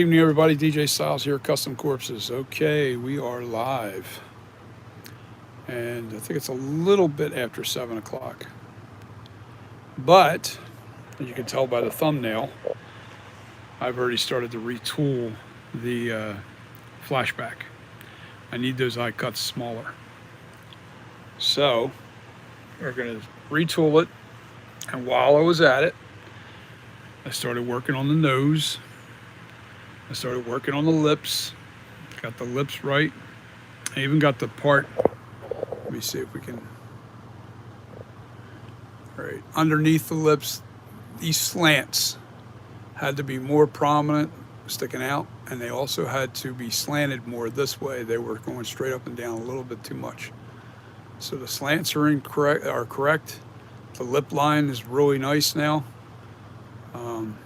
Evening, everybody. DJ Styles here, Custom Corpses. Okay, we are live, and I think it's a little bit after 7 o'clock. But as you can tell by the thumbnail, I've already started to retool the flashback. I need those eye cuts smaller, so we're going to retool it. And while I was at it, I started working on the nose. I started working on the lips. Got the lips right. I even got the part. Let me see if we can. All right, underneath the lips, these slants had to be more prominent, sticking out, and they also had to be slanted more this way. They were going straight up and down a little bit too much. So the slants are correct. The lip line is really nice now. Um,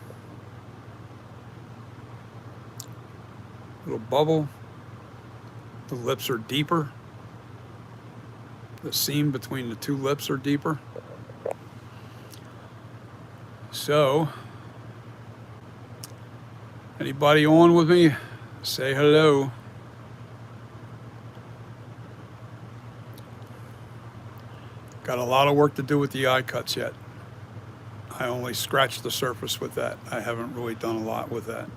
Little bubble. The lips are deeper. The seam between the two lips are deeper. So, anybody on with me? Say hello. Got a lot of work to do with the eye cuts yet. I only scratched the surface with that. I haven't really done a lot with that.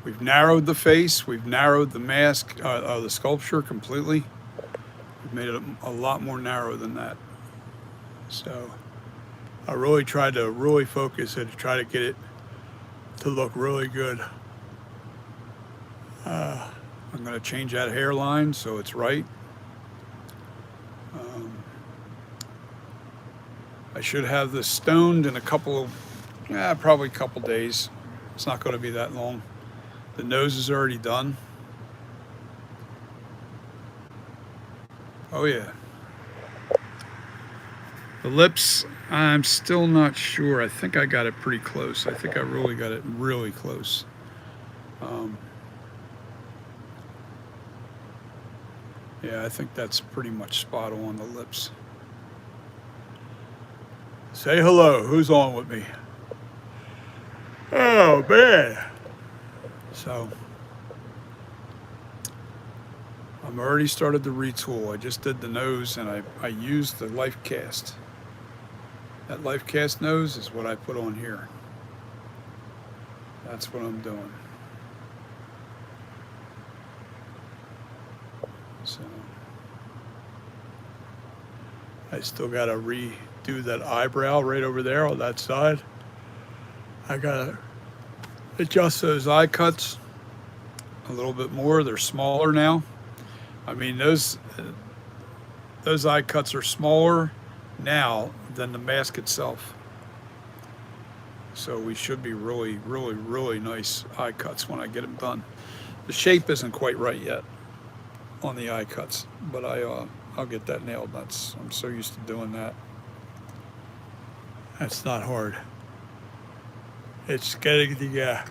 We've narrowed the face. We've narrowed the mask, the sculpture completely. We've made it a lot more narrow than that. So I really tried to really focus and try to get it to look really good. I'm going to change that hairline so it's right. I should have this stoned in probably a couple days. It's not going to be that long. The nose is already done. Oh yeah. The lips, I'm still not sure. I think I got it pretty close. I think I really got it really close. Yeah, I think that's pretty much spot on the lips. Say hello. Who's on with me? Oh, man. So, I'm already started to retool. I just did the nose and I used the life cast. That life cast nose is what I put on here. That's what I'm doing. So, I still got to redo that eyebrow right over there on that side. I got to adjust those eye cuts a little bit more. They're smaller now. I mean, those eye cuts are smaller now than the mask itself. So we should be really, really, really nice eye cuts when I get them done. The shape isn't quite right yet on the eye cuts, but I'll get that nailed. I'm so used to doing that. That's not hard. It's getting the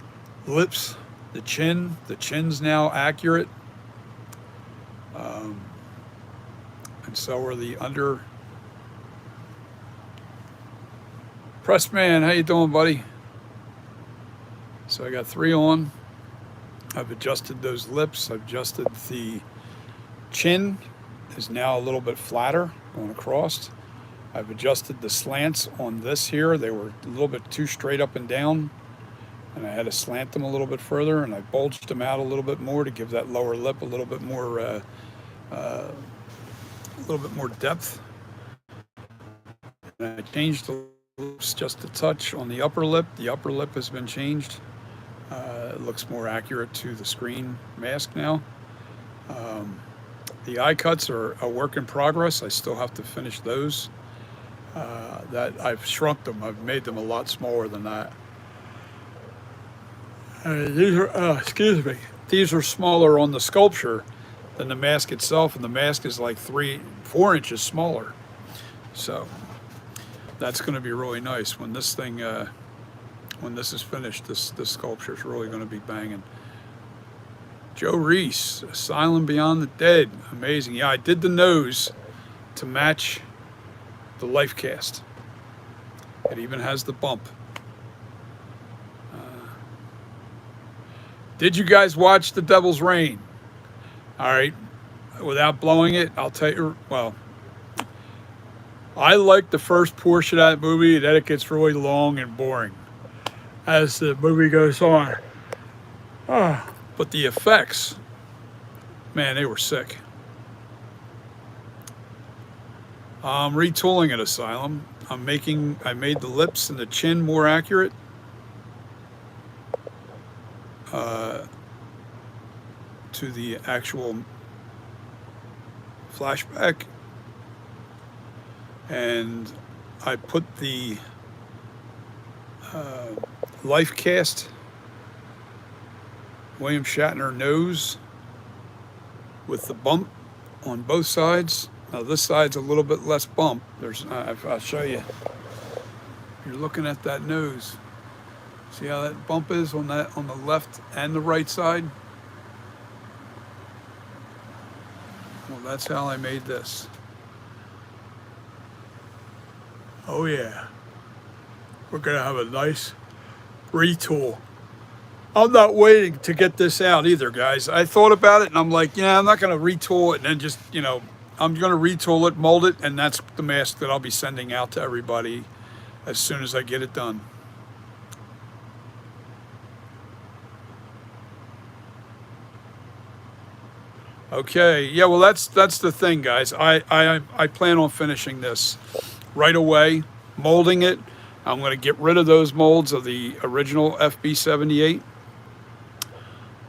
lips, the chin. The chin's now accurate. And so are the under. Pressman, how you doing, buddy? So I got 3 on. I've adjusted those lips. I've adjusted the chin is now a little bit flatter going across. I've adjusted the slants on this here. They were a little bit too straight up and down, and I had to slant them a little bit further, and I bulged them out a little bit more to give that lower lip a little bit more depth. And I changed the lips just a touch on the upper lip. The upper lip has been changed. It looks more accurate to the screen mask now. The eye cuts are a work in progress. I still have to finish those. That I've shrunk them. I've made them a lot smaller than that. Excuse me. These are smaller on the sculpture than the mask itself, and the mask is like 4 inches smaller. So that's going to be really nice when this thing, when this is finished. This sculpture is really going to be banging. Joe Reese, Asylum Beyond the Dead, amazing. Yeah, I did the nose to match the life cast. It even has the bump. Did you guys watch The Devil's Rain? All right, without blowing it, I'll tell you. Well, I like the first portion of that movie, and then it gets really long and boring as the movie goes on. But the effects, man, they were sick. I'm retooling at Asylum. I made the lips and the chin more accurate. To the actual flashback. And I put the life cast William Shatner nose with the bump on both sides. Now this side's a little bit less bump. I'll show you. You're looking at that nose. See how that bump is on the left and the right side? Well, that's how I made this. Oh yeah. We're gonna have a nice retool. I'm not waiting to get this out either, guys. I thought about it and I'm like, yeah, I'm not gonna retool it and then just, I'm gonna retool it, mold it, and that's the mask that I'll be sending out to everybody as soon as I get it done. Okay, yeah, well that's the thing, guys. I plan on finishing this right away, molding it. I'm going to get rid of those molds of the original FB78,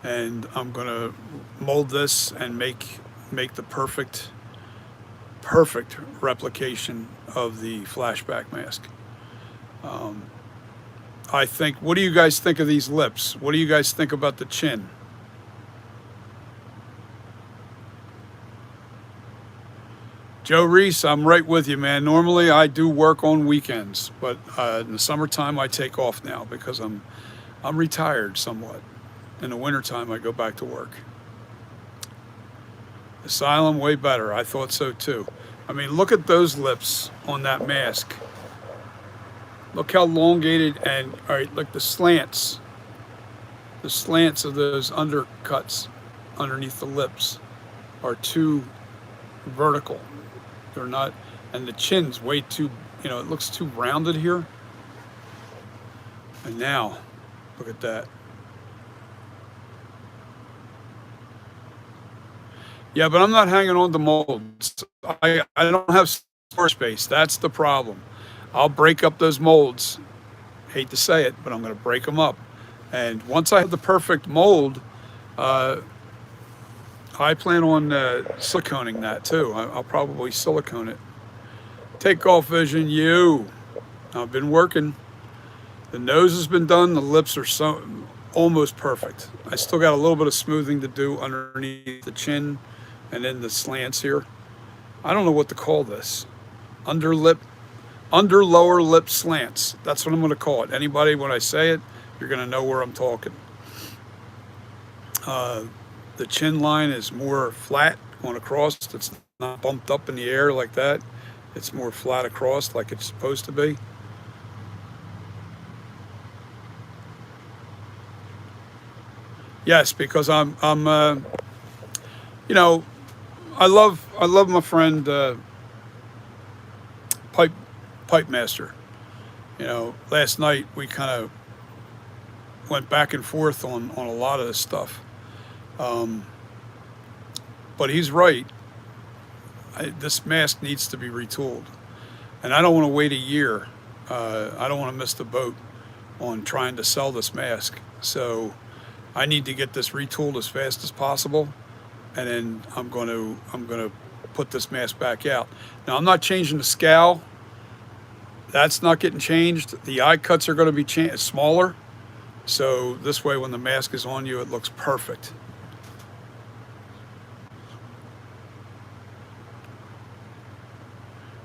and I'm going to mold this and make the perfect replication of the flashback mask. I think. What do you guys think of these lips? What do you guys think about the chin? Joe Reese, I'm right with you, man. Normally I do work on weekends, but in the summertime I take off now because I'm retired somewhat. In the wintertime I go back to work. Asylum, way better. I thought so too. I mean, look at those lips on that mask. Look how elongated and, all right, look, the slants of those undercuts underneath the lips are too vertical. They're not, and the chin's way too, it looks too rounded here. And now, look at that. Yeah, but I'm not hanging on to molds. I don't have store space. That's the problem. I'll break up those molds. Hate to say it, but I'm going to break them up. And once I have the perfect mold, I plan on siliconing that too. I'll probably silicone it. Takeoff Vision, I've been working. The nose has been done. The lips are almost perfect. I still got a little bit of smoothing to do underneath the chin and then the slants here. I don't know what to call this. Under lower lip slants. That's what I'm going to call it. Anybody, when I say it, you're going to know where I'm talking. The chin line is more flat going across. It's not bumped up in the air like that. It's more flat across like it's supposed to be. Yes, because I love my friend Pipe Master. Last night we kind of went back and forth on a lot of this stuff. But he's right. This mask needs to be retooled. And I don't want to wait a year. I don't want to miss the boat on trying to sell this mask. So I need to get this retooled as fast as possible. And then I'm going to put this mask back out. Now I'm not changing the scowl. That's not getting changed. The eye cuts are going to be smaller. So this way when the mask is on you, it looks perfect.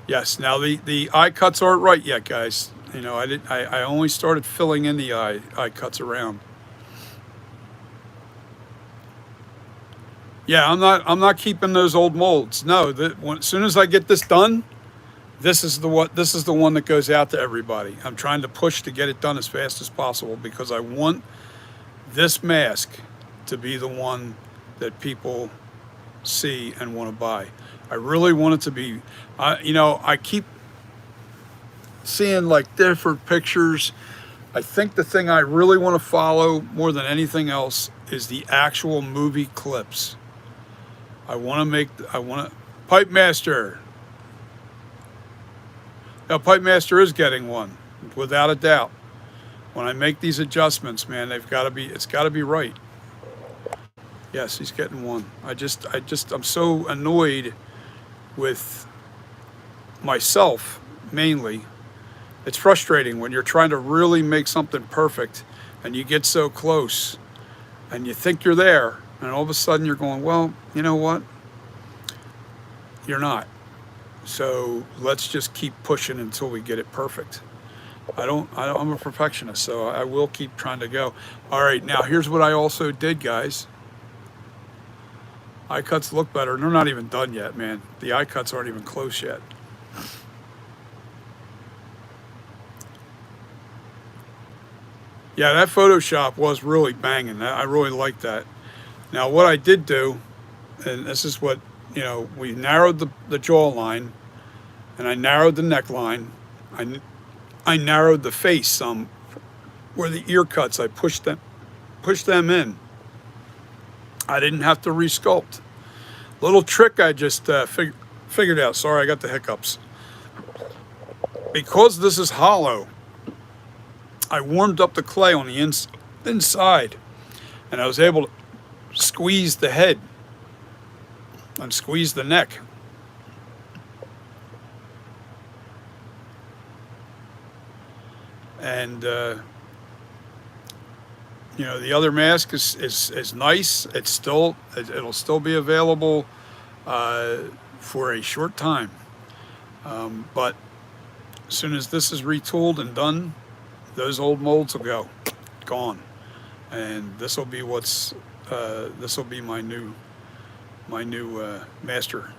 Yes, now the eye cuts aren't right yet, guys. I only started filling in the eye cuts around. Yeah, I'm not keeping those old molds. No, as soon as I get this done, this is the one that goes out to everybody. I'm trying to push to get it done as fast as possible because I want this mask to be the one that people see and want to buy. I really want it to be, I keep seeing like different pictures. I think the thing I really want to follow more than anything else is the actual movie clips. Pipe Master. Now, Pipe Master is getting one, without a doubt. When I make these adjustments, man, it's got to be right. Yes, he's getting one. I'm so annoyed with myself, mainly. It's frustrating when you're trying to really make something perfect and you get so close and you think you're there, and all of a sudden you're going, well, you know what? You're not. So let's just keep pushing until we get it perfect. I'm a perfectionist, so I will keep trying to go. All right, now here's what I also did, guys. Eye cuts look better. They're not even done yet, man. The eye cuts aren't even close yet. Yeah, that Photoshop was really banging. I really liked that. Now, what I did do, and this is what, we narrowed the jawline, and I narrowed the neckline. I narrowed the face some. Where the ear cuts, I pushed them in. I didn't have to resculpt. Little trick I just figured out. Sorry, I got the hiccups. Because this is hollow, I warmed up the clay on the inside, and I was able to squeeze the head and squeeze the neck. And the other mask is nice. It'll still be available for a short time. But as soon as this is retooled and done, those old molds will gone, and this will be my new master.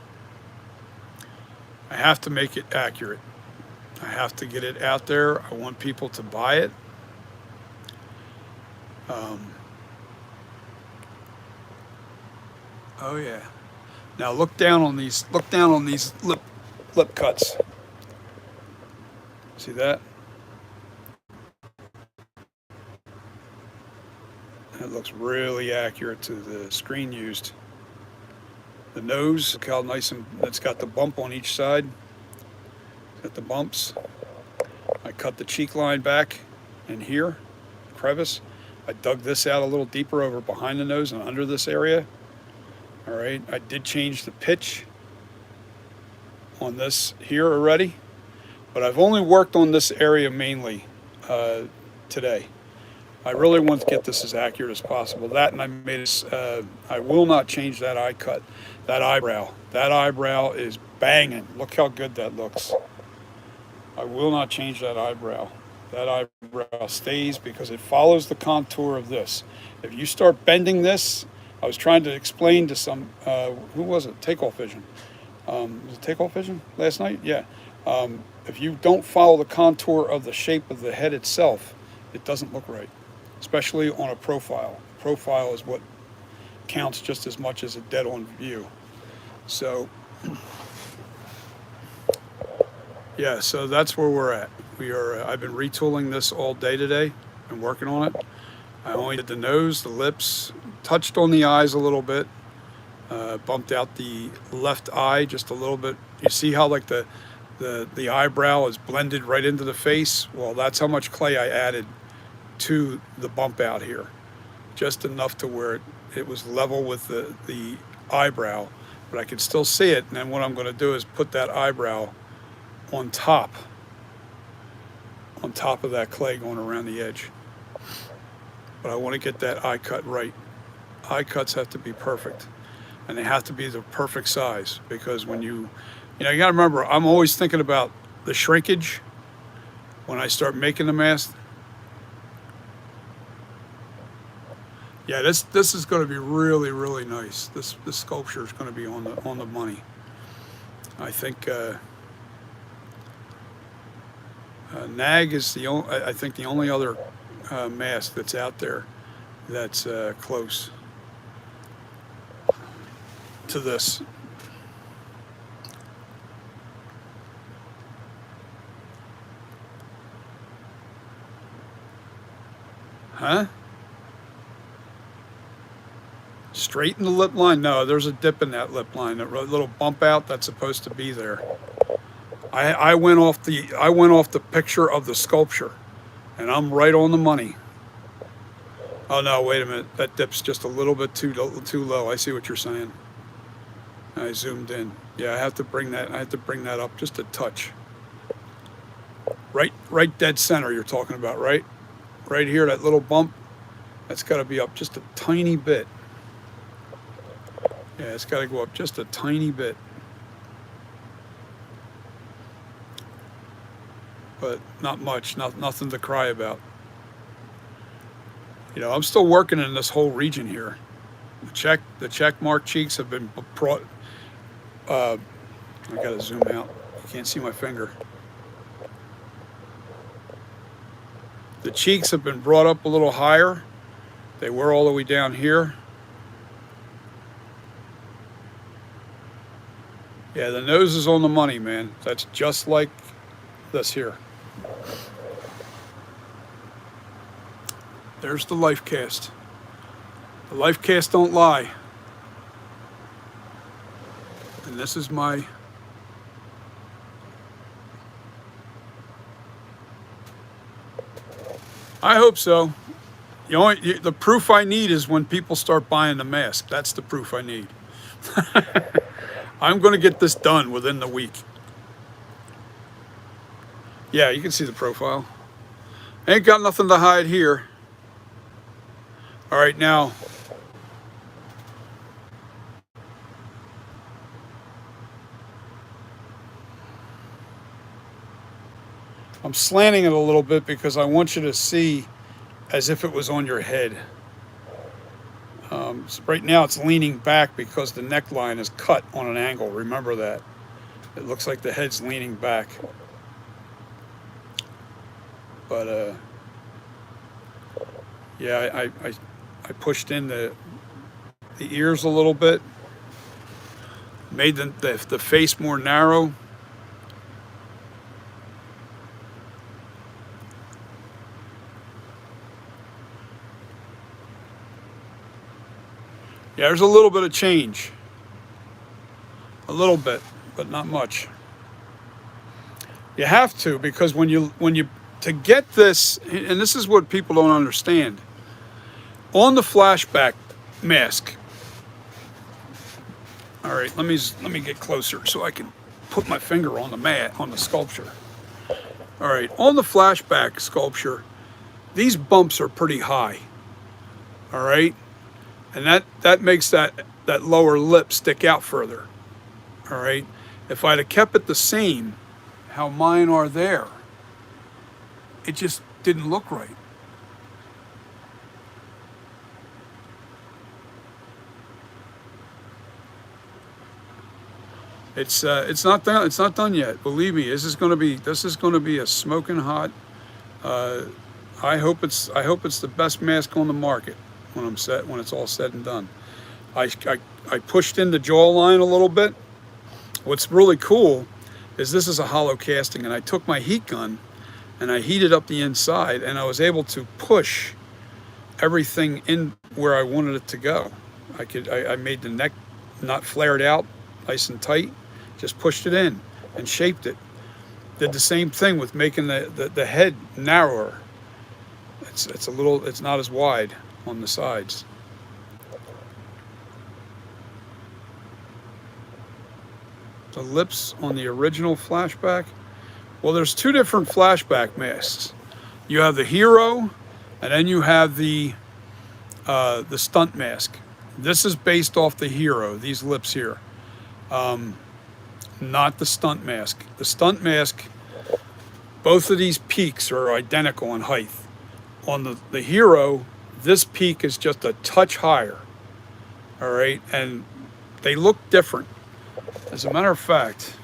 I have to make it accurate. I have to get it out there. I want people to buy it. Oh yeah. Now look down on these lip cuts. See that? It looks really accurate to the screen used. The nose, look how nice, and it's got the bump on each side. Got the bumps. I cut the cheek line back in here, crevice. I dug this out a little deeper over behind the nose and under this area. All right, I did change the pitch on this here already, but I've only worked on this area mainly today. I really want to get this as accurate as possible. That, and I made it, I will not change that eye cut, that eyebrow. That eyebrow is banging. Look how good that looks. I will not change that eyebrow. That eyebrow stays because it follows the contour of this. If you start bending this, I was trying to explain to some, who was it? Takeoff Vision. Was it Takeoff Vision last night? Yeah. If you don't follow the contour of the shape of the head itself, it doesn't look right, especially on a profile. Profile is what counts just as much as a dead-on view. So, yeah, so that's where we're at. I've been retooling this all day today and working on it. I only did the nose, the lips, touched on the eyes a little bit, bumped out the left eye just a little bit. You see how like the eyebrow is blended right into the face? Well, that's how much clay I added to the bump out here. Just enough to where it was level with the eyebrow, but I could still see it. And then what I'm going to do is put that eyebrow on top of that clay going around the edge. But I want to get that eye cut right. Eye cuts have to be perfect, and they have to be the perfect size, because when you got to remember, I'm always thinking about the shrinkage when I start making the mask. Yeah, this is going to be really, really nice. This sculpture is going to be on the money. I think NAG is the only other mask that's out there that's close. to this. Huh? Straighten the lip line? No, there's a dip in that lip line. That little bump out that's supposed to be there. I went off the picture of the sculpture, and I'm right on the money. Oh no, wait a minute. That dip's just a little bit too low. I see what you're saying. I zoomed in. Yeah, I have to bring that up just a touch. Right dead center you're talking about, right? Right here, that little bump, that's got to be up just a tiny bit. Yeah, it's got to go up just a tiny bit. But not much, nothing to cry about. You know, I'm still working in this whole region here. The check mark cheeks have been brought. I gotta zoom out. You can't see my finger. The cheeks have been brought up a little higher. They were all the way down here. Yeah, the nose is on the money, man. That's just like this here. There's the life cast. The life cast don't lie. And this is my I hope so. The proof I need is when people start buying the mask. That's the proof I need. I'm going to get this done within the week. Yeah, you can see the profile. Ain't got nothing to hide here. All right, now. I'm slanting it a little bit because I want you to see as if it was on your head. So right now it's leaning back because the neckline is cut on an angle. Remember that. It looks like the head's leaning back. But yeah, I pushed in the ears a little bit, made the face more narrow. Yeah, there's a little bit of change. A little bit, but not much. You have to, because when you to get this, and this is what people don't understand. On the flashback mask. All right, let me get closer so I can put my finger on the sculpture. All right, on the flashback sculpture, these bumps are pretty high. All right? And that makes that lower lip stick out further. All right. If I'd have kept it the same, how mine are there, it just didn't look right. It's not done. It's not done yet. Believe me, this is going to be a smoking hot. I hope it's the best mask on the market when it's all said and done. I pushed in the jawline a little bit. What's really cool is this is a hollow casting, and I took my heat gun and I heated up the inside, and I was able to push everything in where I wanted it to go. I made the neck not flared out, nice and tight, just pushed it in and shaped it. Did the same thing with making the head narrower. It's not as wide on the sides. The lips on the original flashback. Well, there's two different flashback masks. You have the hero, and then you have the stunt mask. This is based off the hero. These lips here, not the stunt mask. The stunt mask. Both of these peaks are identical in height. On the hero, this peak is just a touch higher. All right, and they look different. As a matter of fact,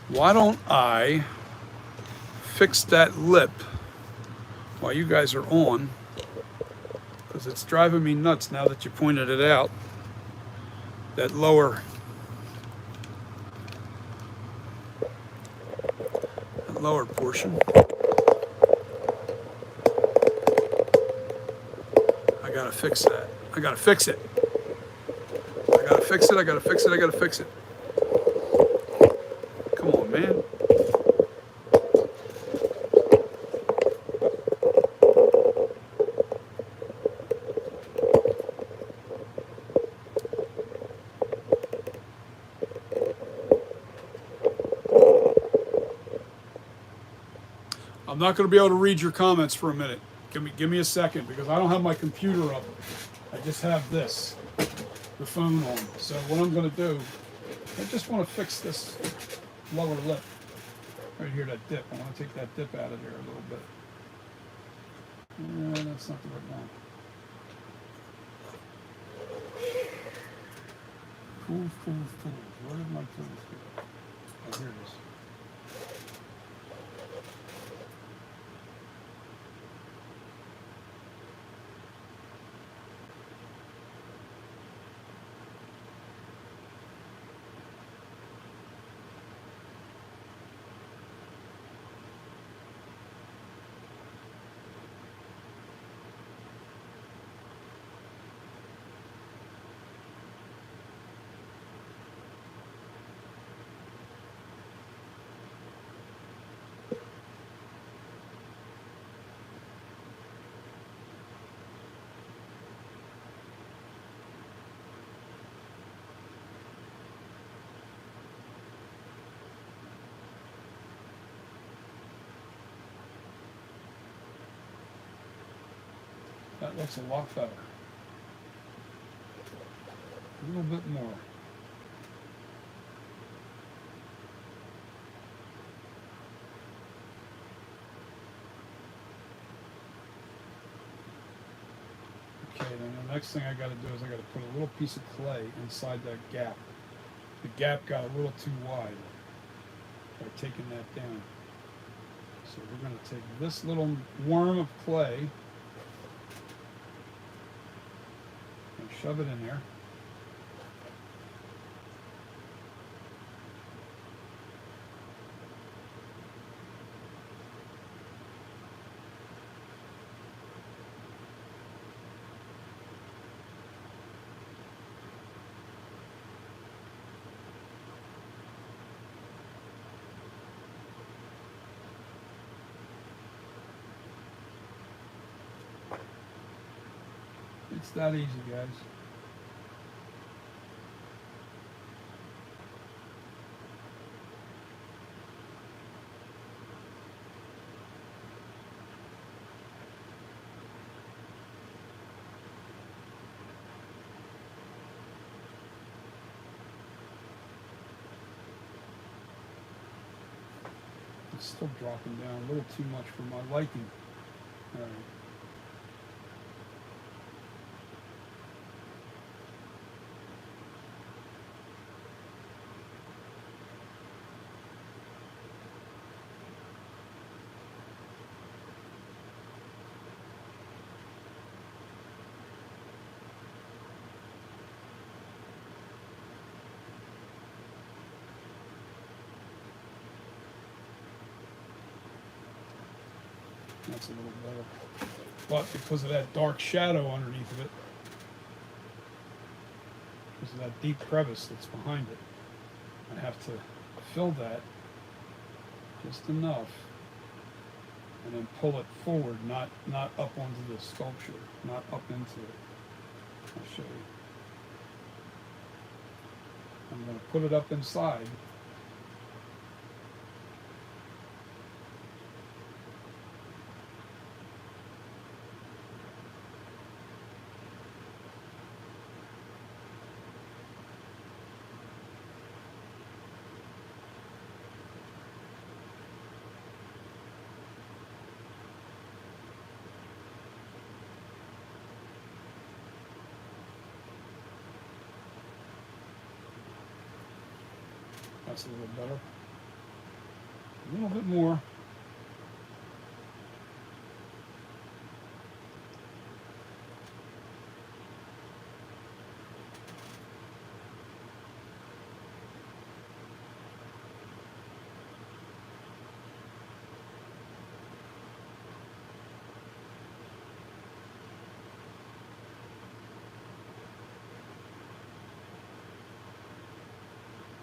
why don't I fix that lip while you guys are on, because it's driving me nuts now that you pointed it out. that lower portion. I gotta fix that. I gotta fix it. I gotta fix it. I gotta fix it. I gotta fix it. Come on, man. I'm not going to be able to read your comments for a minute. Give me a second because I don't have my computer up. I just have this, the phone on. So what I'm going to do, I just want to fix this lower lip right here, that dip. I want to take that dip out of there a little bit. That's not the right one. Fools. Where did my tools go? Oh, here it is. That looks a lot better. A little bit more. Okay, then the next thing I got to do is I got to put a little piece of clay inside that gap. The gap got a little too wide by taking that down. So we're going to take this little worm of clay and shove it in there. It's that easy, guys. It's still dropping down a little too much for my liking. All right. That's a little better. But because of that dark shadow underneath of it, because of that deep crevice that's behind it, I have to fill that just enough and then pull it forward, not up onto the sculpture, not up into it. I'll show you. I'm going to put it up inside. That's a little better. A little bit more.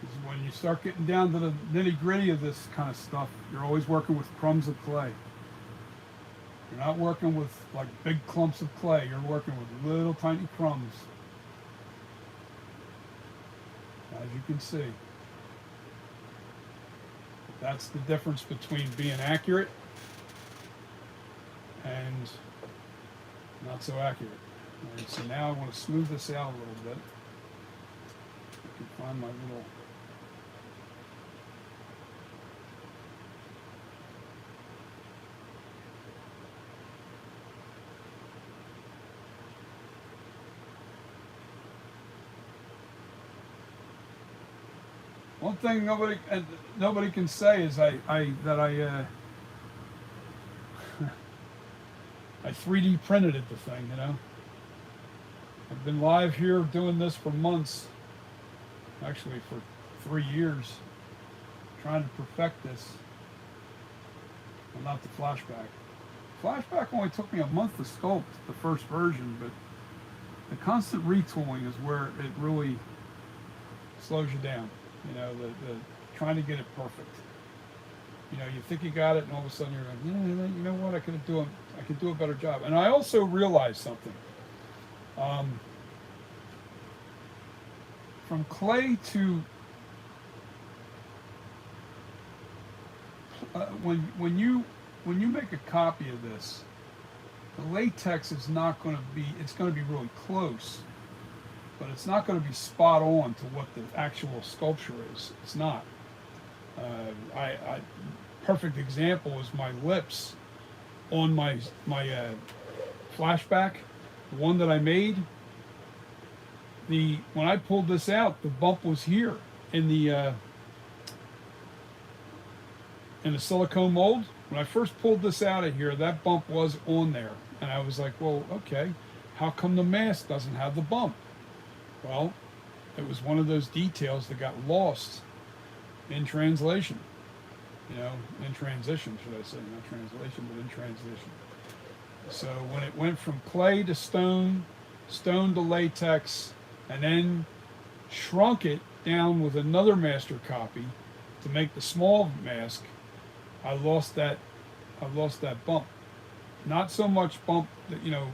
is when you start getting down to the nitty gritty of this kind of stuff, you're always working with crumbs of clay. You're not working with like big clumps of clay. You're working with little tiny crumbs, as you can see. That's the difference between being accurate and not so accurate. All right, so now I want to smooth this out a little bit. I can find my little one thing nobody can say is I 3D printed it, the thing, you know. I've been live here doing this for months, actually for 3 years, trying to perfect this. Well, not the flashback. Flashback only took me a month to sculpt the first version, but the constant retooling is where it really slows you down. You know, the trying to get it perfect. You know, you think you got it, and all of a sudden you're like, yeah, you know what? I could do a better job. And I also realized something. From clay to when you make a copy of this, the latex is not going to be. It's going to be really close, but it's not going to be spot on to what the actual sculpture is. It's not. Perfect example is my lips on my flashback, the one that I made. When I pulled this out, the bump was here in the silicone mold. When I first pulled this out of here, that bump was on there, and I was like, well, okay, how come the mask doesn't have the bump? Well, it was one of those details that got lost in translation. You know, in transition, should I say, not translation, but in transition. So when it went from clay to stone, stone to latex, and then shrunk it down with another master copy to make the small mask, I lost that bump. Not so much bump that, you know,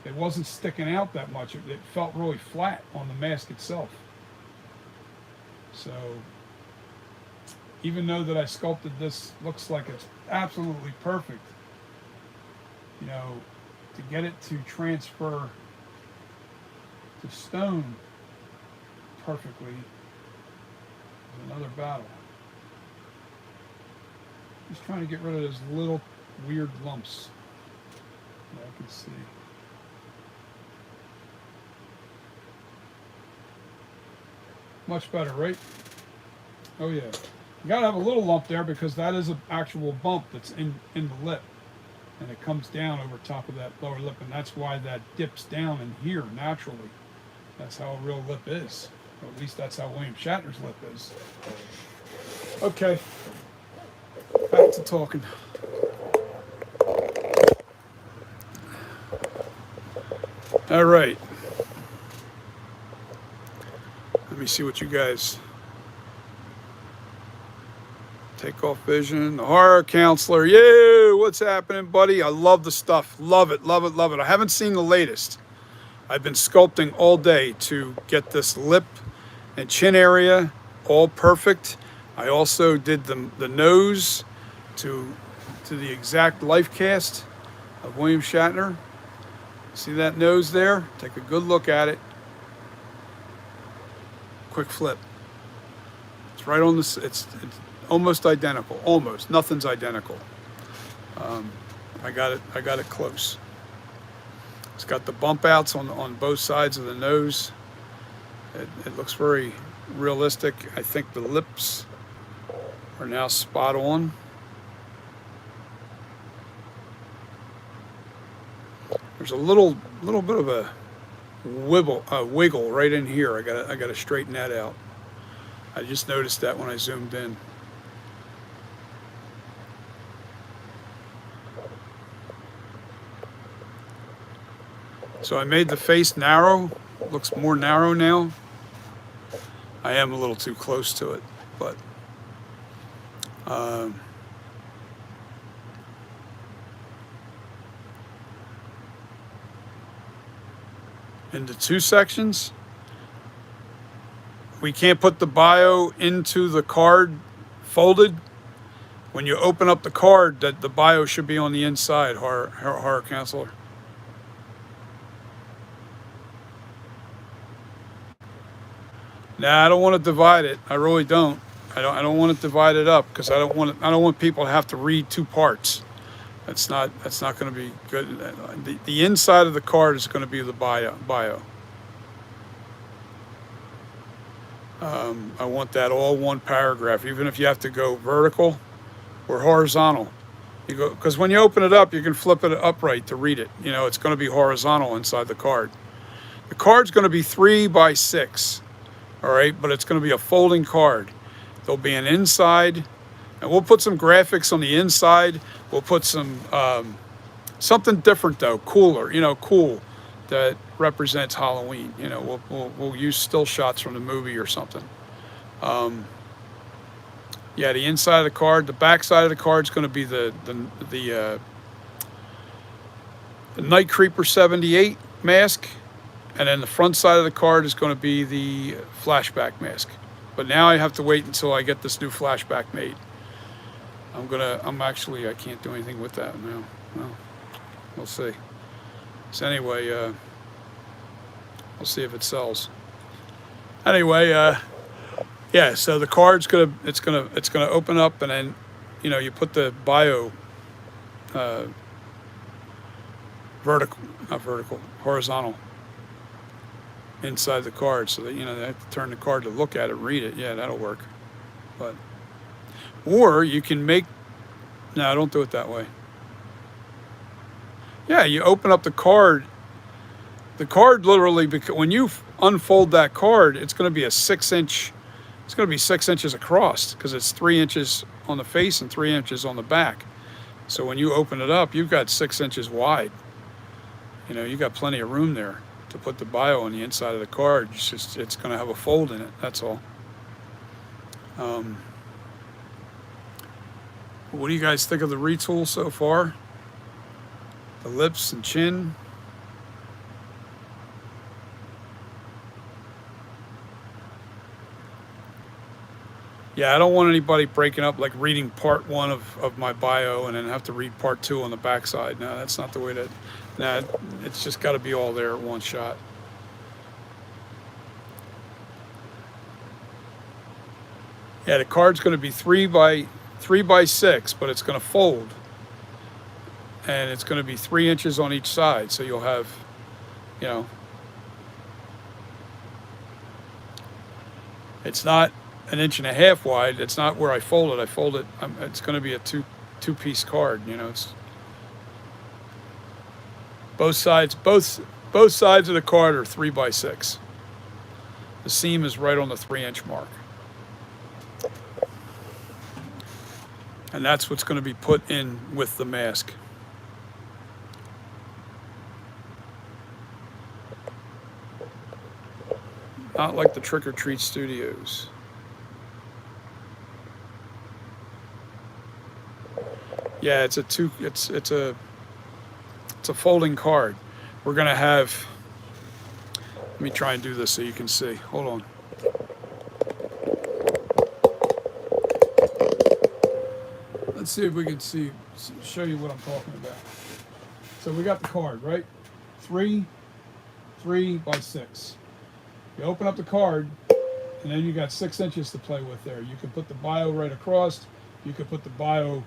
it wasn't sticking out that much. It felt really flat on the mask itself. So even though that I sculpted this, looks like it's absolutely perfect, you know, to get it to transfer to stone perfectly is another battle. Just trying to get rid of those little weird lumps that I can see. Much better, right? Oh yeah. You gotta have a little lump there because that is an actual bump that's in the lip, and it comes down over top of that lower lip, and that's why that dips down in here naturally. That's how a real lip is, or at least that's how William Shatner's lip is. Okay, back to talking. All right, let me see what you guys. Takeoff Vision, the horror counselor. Yeah, what's happening, buddy? I love the stuff. Love it, love it, love it. I haven't seen the latest. I've been sculpting all day to get this lip and chin area all perfect. I also did the nose to the exact life cast of William Shatner. See that nose there? Take a good look at it. Quick flip. It's right on this. It's almost identical. Almost. Nothing's identical. I got it close. It's got the bump outs on both sides of the nose. It looks very realistic. I think the lips are now spot on. There's a little bit of a wiggle right in here. I gotta straighten that out. I just noticed that when I zoomed in. So I made the face narrow. Looks more narrow now. I am a little too close to it, but into two sections. We can't put the bio into the card folded. When you open up the card, that the bio should be on the inside, horror counselor. Nah, I don't want to divide it. I really don't. I don't want to divide it up because I don't want people to have to read two parts. That's not going to be good. The inside of the card is going to be the bio. I want that all one paragraph, even if you have to go vertical or horizontal. You go, because when you open it up, you can flip it upright to read it. You know, it's going to be horizontal inside the card. The card's going to be 3 by 6, all right, but it's going to be a folding card. There'll be an inside, and we'll put some graphics on the inside. We'll put some something different though, cooler, you know, cool, that represents Halloween. You know, we'll use still shots from the movie or something. Yeah, the inside of the card. The back side of the card is going to be the Night Creeper 78 mask, and then the front side of the card is going to be the flashback mask. But now I have to wait until I get this new flashback made. I can't do anything with that now. Well, we'll see. So anyway, we'll see if it sells. Anyway, yeah. So the card's it's gonna open up, and then, you know, you put the bio, horizontal inside the card, so that, you know, they have to turn the card to look at it, read it. Yeah, that'll work. But, or you can make, no, don't do it that way. Yeah, you open up the card. The card literally, because when you unfold that card, it's going to be a 6-inch. It's going to be 6 inches across because it's 3 inches on the face and 3 inches on the back. So when you open it up, you've got 6 inches wide. You know, you got plenty of room there to put the bio on the inside of the card. It's going to have a fold in it. That's all. What do you guys think of the retool so far? The lips and chin. Yeah, I don't want anybody breaking up, like reading part 1 of my bio and then have to read part 2 on the backside. No, that's not the way to. Nah, it's just got to be all there at one shot. Yeah, the card's going to be 3 by 6, but it's going to fold, and it's going to be 3 inches on each side. So you'll have, you know, it's not 1.5 inches wide. It's not where I fold it. I fold it. It's going to be a two-piece card. You know, it's both sides. Both sides of the card are 3 by 6. The seam is right on the 3-inch mark, and that's what's going to be put in with the mask. Not like the Trick or Treat Studios. Yeah, it's a folding card. We're gonna have. Let me try and do this so you can see. Hold on. Let's see if we can show you what I'm talking about. So we got the card, right? 3 by 6. You open up the card, and then you got 6 inches to play with there. You can put the bio right across. You could put the bio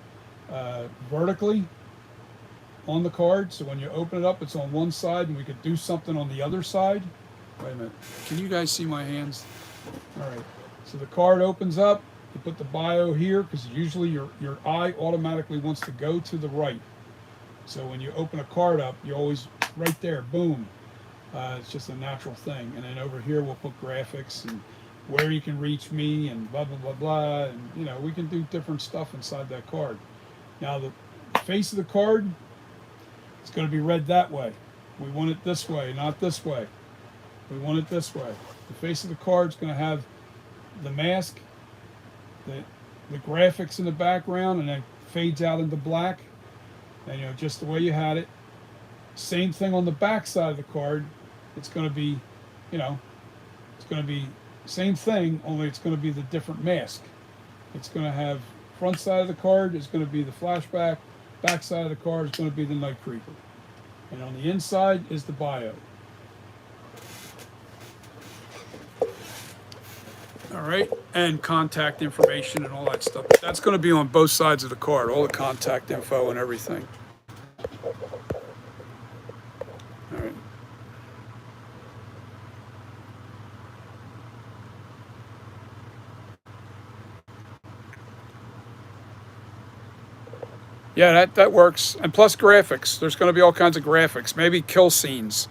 vertically on the card, so when you open it up, it's on one side, and we could do something on the other side. Wait a minute. Can you guys see my hands? All right. So the card opens up. You put the bio here, because usually your eye automatically wants to go to the right. So when you open a card up, you always, right there, boom. It's just a natural thing. And then over here, we'll put graphics and where you can reach me and blah, blah, blah, blah. And, you know, we can do different stuff inside that card. Now, the face of the card, it's going to be read that way. We want it this way, not this way. We want it this way. The face of the card is going to have the mask, the the graphics in the background, and then fades out into black, and just the way you had it. Same thing on the back side of the card. It's going to be, you know, it's going to be same thing, only it's going to be the different mask. It's going to have front side of the card is going to be the flashback, back side of the card is going to be the Night Creeper, and on the inside is the bio. All right, and contact information and all that stuff. That's going to be on both sides of the card, all the contact info and everything. All right. Yeah, that works. And plus graphics. There's going to be all kinds of graphics. Maybe kill scenes,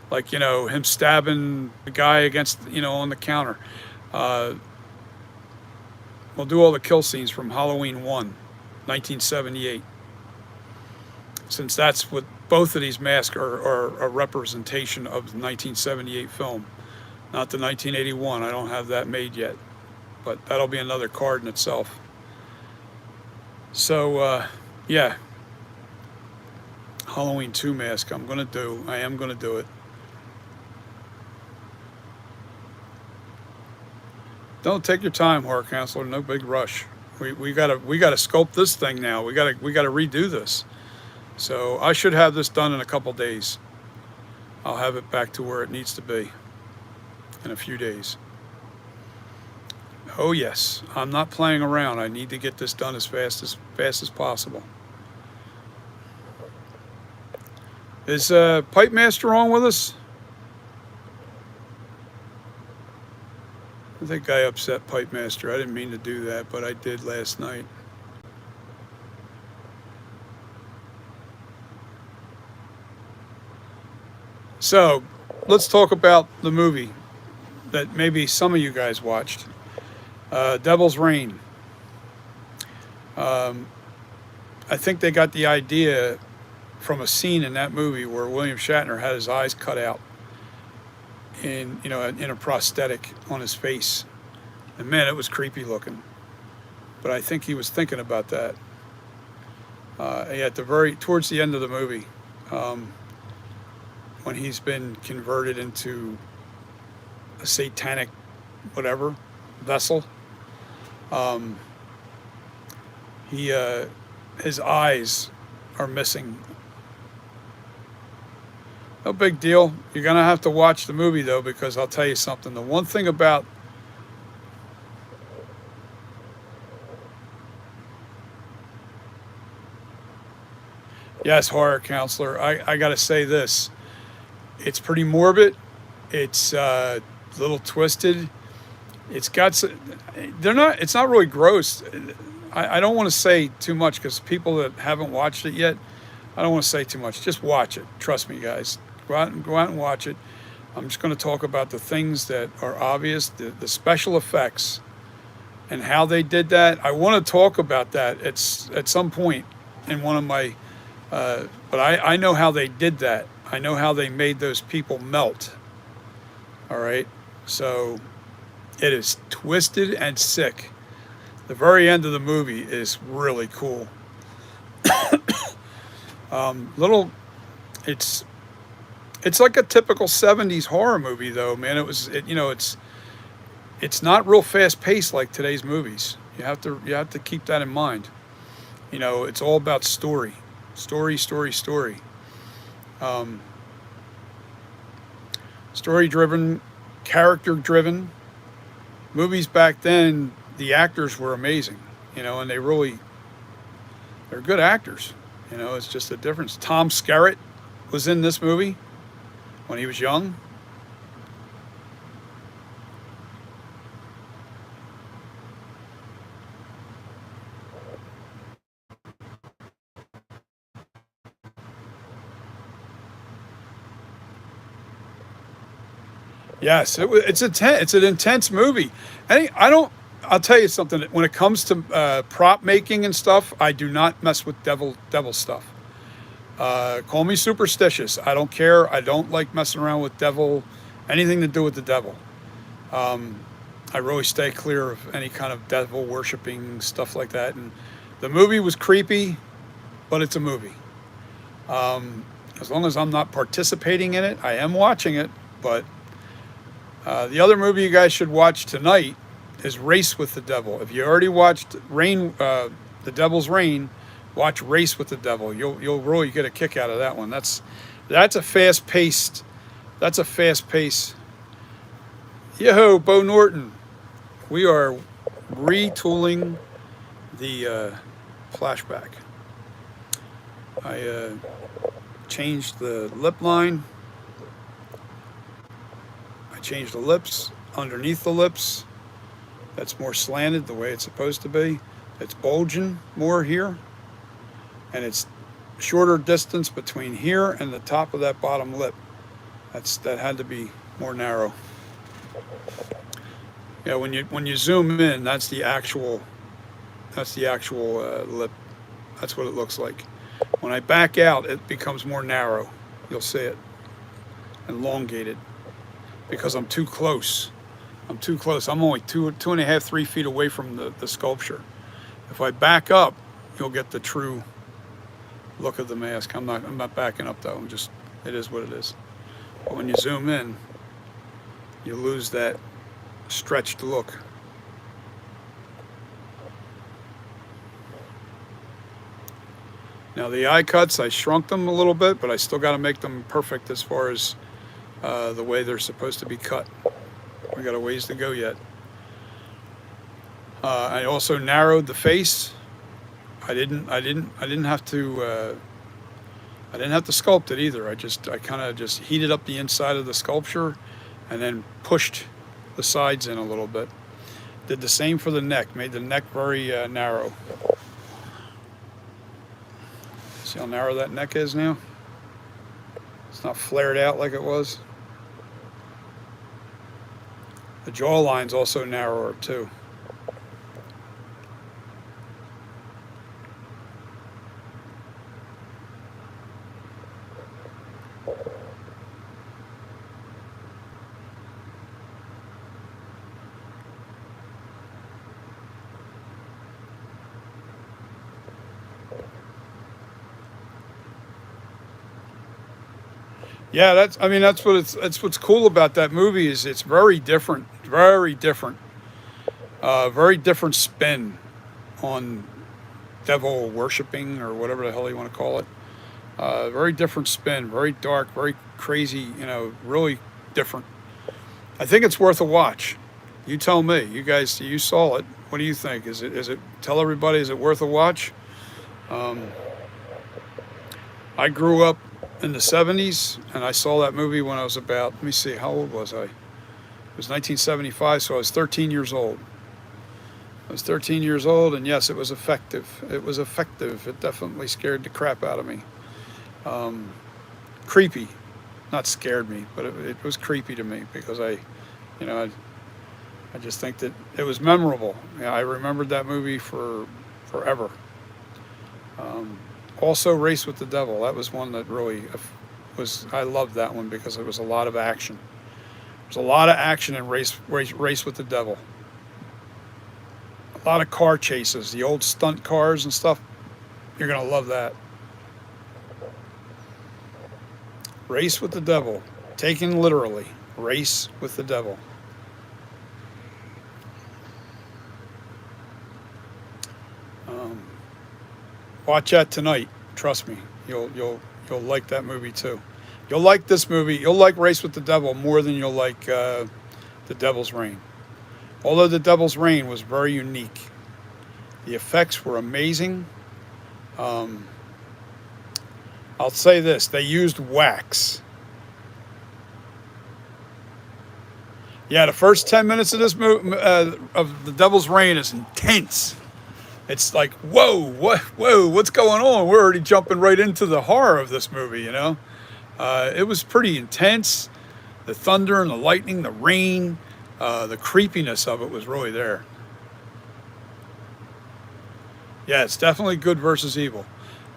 like him stabbing the guy against on the counter. Uh, we'll do all the kill scenes from Halloween 1, 1978. Since that's what both of these masks are a representation of the 1978 film, not the 1981. I don't have that made yet, but that'll be another card in itself. So, yeah, Halloween 2 mask I am going to do it. Don't take your time, horror counselor. No big rush. We gotta sculpt this thing now. We gotta redo this. So I should have this done in a couple days. I'll have it back to where it needs to be in a few days. Oh yes, I'm not playing around. I need to get this done as fast as possible. Is Pipe Master on with us? I think I upset Pipe Master. I didn't mean to do that, but I did last night. So, let's talk about the movie that maybe some of you guys watched. Devil's Reign. I think they got the idea from a scene in that movie where William Shatner had his eyes cut out in a prosthetic on his face, and man, it was creepy looking. But I think he was thinking about that at towards the end of the movie, when he's been converted into a satanic whatever vessel. His eyes are missing. No big deal. You're gonna have to watch the movie though, because I'll tell you something. The one thing about yes, horror counselor, I gotta say this. It's pretty morbid. It's a little twisted. It's not really gross. I don't want to say too much because people that haven't watched it yet, I don't want to say too much. Just watch it. Trust me, guys. Go out and watch it. I'm just going to talk about the things that are obvious, the special effects, and how they did that. I want to talk about that at some point in one of my, but I know how they did that. I know how they made those people melt. All right, so it is twisted and sick. The very end of the movie is really cool. It's like a typical 70s horror movie though, man. It's not real fast paced like today's movies. You have to keep that in mind. It's all about story. Story driven, character driven. Movies back then, the actors were amazing, and they're good actors. It's just a difference. Tom Skerritt was in this movie when he was young. Yes, it's intense. It's an intense movie. I'll tell you something. When it comes to prop making and stuff, I do not mess with devil stuff. Call me superstitious. I don't care. I don't like messing around with anything to do with the devil. I really stay clear of any kind of devil worshiping stuff like that. And the movie was creepy, but it's a movie. As long as I'm not participating in it, I am watching it. But the other movie you guys should watch tonight is Race with the Devil. If you already watched The Devil's Reign, watch Race with the Devil. You'll really get a kick out of that one. That's a fast paced. That's a fast pace. Yo, Bo Norton. We are retooling the flashback. I changed the lip line. I changed the lips underneath the lips. That's more slanted the way it's supposed to be. It's bulging more here. And it's shorter distance between here and the top of that bottom lip. That had to be more narrow. Yeah, when you zoom in, that's the actual lip. That's what it looks like. When I back out, it becomes more narrow. You'll see it, elongated, because I'm too close. I'm too close. I'm only 2.5, 3 feet away from the sculpture. If I back up, you'll get the true look of the mask. I'm not backing up though. It is what it is. But when you zoom in, you lose that stretched look. Now the eye cuts, I shrunk them a little bit, but I still got to make them perfect as far as the way they're supposed to be cut. We got a ways to go yet. I also narrowed the face. I didn't have to sculpt it either. I kind of just heated up the inside of the sculpture and then pushed the sides in a little bit. Did the same for the neck, made the neck very narrow. See how narrow that neck is now? It's not flared out like it was. The jawline's also narrower too. Yeah, that's what's cool about that movie is it's very different, very different spin on devil worshiping or whatever the hell you want to call it. Very different spin, very dark, very crazy, really different. I think it's worth a watch. You tell me. You guys, you saw it. What do you think? Is it? Tell everybody. Is it worth a watch? I grew up in the 70s, and I saw that movie when I was about, let me see, how old was I? It was 1975, so I was 13 years old. I was 13 years old, and yes, it was effective. It was effective. It definitely scared the crap out of me. Creepy. Not scared me, but it was creepy to me because I just think that it was memorable. I remembered that movie forever. Also, Race with the Devil. That was one that really I loved that one because it was a lot of action. There's a lot of action in Race with the Devil. A lot of car chases, the old stunt cars and stuff. You're going to love that. Race with the Devil. Taken literally. Race with the Devil. Watch that tonight. Trust me, you'll like that movie too. You'll like this movie. You'll like Race with the Devil more than you'll like The Devil's Reign. Although The Devil's Reign was very unique, the effects were amazing. I'll say this: they used wax. Yeah, the first 10 minutes of this movie of The Devil's Reign is intense. It's like, whoa, what's going on? We're already jumping right into the horror of this movie, It was pretty intense. The thunder and the lightning, the rain, the creepiness of it was really there. Yeah, it's definitely good versus evil.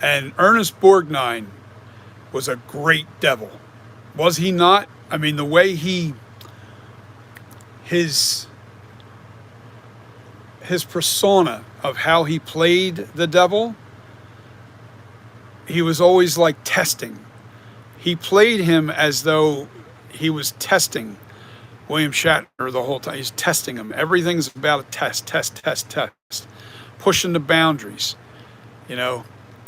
And Ernest Borgnine was a great devil. Was he not? I mean, the way his his persona of how he played the devil, he was always like testing. He played him as though he was testing William Shatner the whole time. He's testing him. Everything's about a test, test, test, test, pushing the boundaries. You know,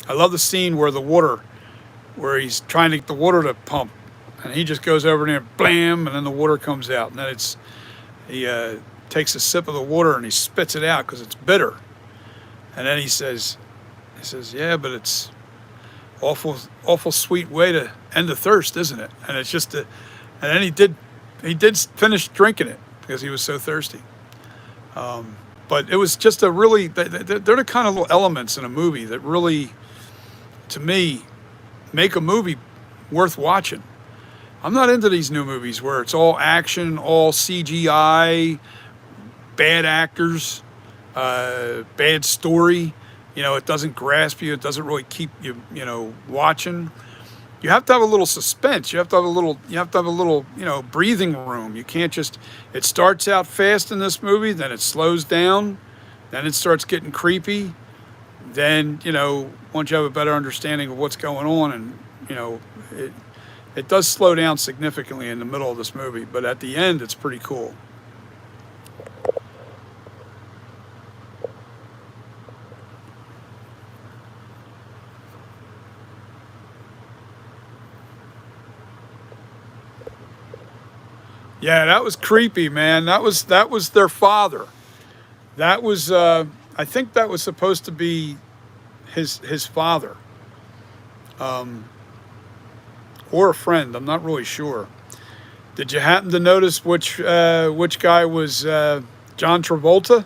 I love the scene where he's trying to get the water to pump, and he just goes over there, blam, and then the water comes out, and then he takes a sip of the water and he spits it out because it's bitter, and then he says, yeah, but it's awful sweet way to end the thirst, isn't it? And it's just and then he did finish drinking it because he was so thirsty. But it was just they're the kind of little elements in a movie that really, to me, make a movie worth watching. I'm not into these new movies where it's all action, all CGI, bad actors, bad story. You know, it doesn't grasp you. It doesn't really keep you, watching. You have to have a little suspense. You have to have a little, breathing room. You can't just, it starts out fast in this movie, then it slows down, then it starts getting creepy. Then, once you have a better understanding of what's going on, and, it does slow down significantly in the middle of this movie, but at the end, it's pretty cool. Yeah, that was creepy, man. That was their father. That was I think that was supposed to be his father, or a friend. I'm not really sure. Did you happen to notice which guy was John Travolta?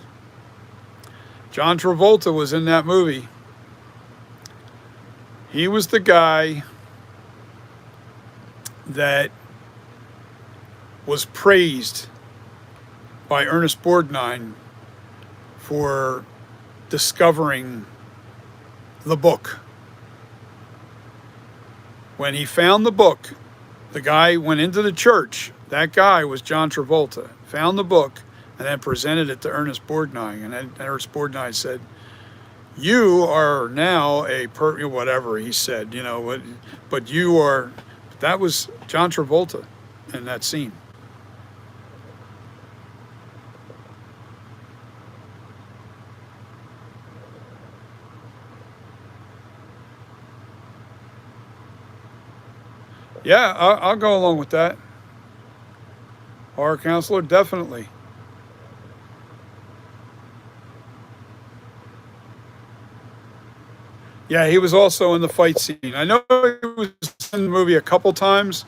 John Travolta was in that movie. He was the guy that was praised by Ernest Borgnine for discovering the book. When he found the book, the guy went into the church. That guy was John Travolta. Found the book and then presented it to Ernest Borgnine. And then Ernest Borgnine said, "You are now whatever he said, but you are." That was John Travolta in that scene. Yeah, I'll go along with that. Horror counselor, definitely. Yeah, he was also in the fight scene. I know he was in the movie a couple times,